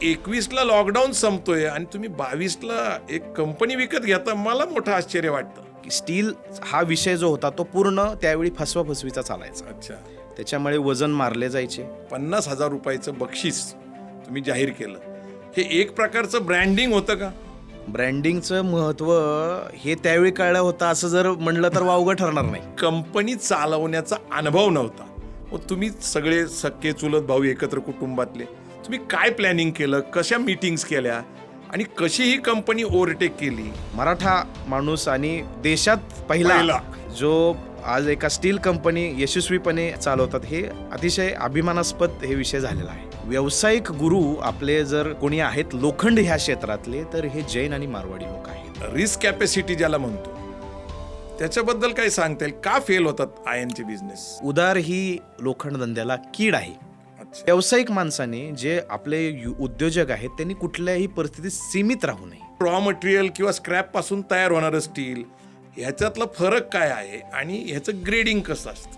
21ला lockdown संपतोय आणि तुम्ही 22ला एक कंपनी विकत घेता, मला मोठं आश्चर्य वाटतं. स्टील हा विषय जो होता तो पूर्ण त्यावेळी फसवाफसवीचा चालायचा. अच्छा, त्याच्यामुळे वजन मारले जायचे. 50,000 रुपयाचं बक्षीस तुम्ही जाहीर केलं, हे एक प्रकारचं ब्रँडिंग होतं का? ब्रँडिंगचं महत्त्व हे त्यावेळी कळलं होतं असं जर म्हणलं तर वावगं ठरणार नाही. कंपनी चालवण्याचा अनुभव नव्हता. मग तुम्ही सगळे सख्खे चुलत भाऊ एकत्र कुटुंबातले, तुम्ही काय प्लॅनिंग केलं, कशा मीटिंग्स केल्या आणि कशी ही कंपनी ओव्हरटेक केली? मराठा माणूस आणि देशात पहिला जो आज एका स्टील कंपनी यशस्वीपणे चालवतात, हे अतिशय अभिमानास्पद हे विषय झालेला आहे. व्यावसायिक गुरु आपले जर कोणी आहेत लोखंड ह्या क्षेत्रातले, तर हे जैन आणि मारवाडी लोक आहेत. रिस्क कॅपॅसिटी ज्याला म्हणतो, त्याच्याबद्दल काय सांगता येईल? का फेल होतात आयनचे बिझनेस? उदार ही लोखंड धंद्याला कीड आहे. अच्छा, व्यावसायिक माणसाने जे आपले उद्योजक आहेत त्यांनी कुठल्याही परिस्थितीत सीमित राहू नये. रॉ मटेरियल किंवा स्क्रॅप पासून तयार होणारं स्टील, ह्याच्यातला फरक काय आहे आणि ह्याचं ग्रेडिंग कसं असतं?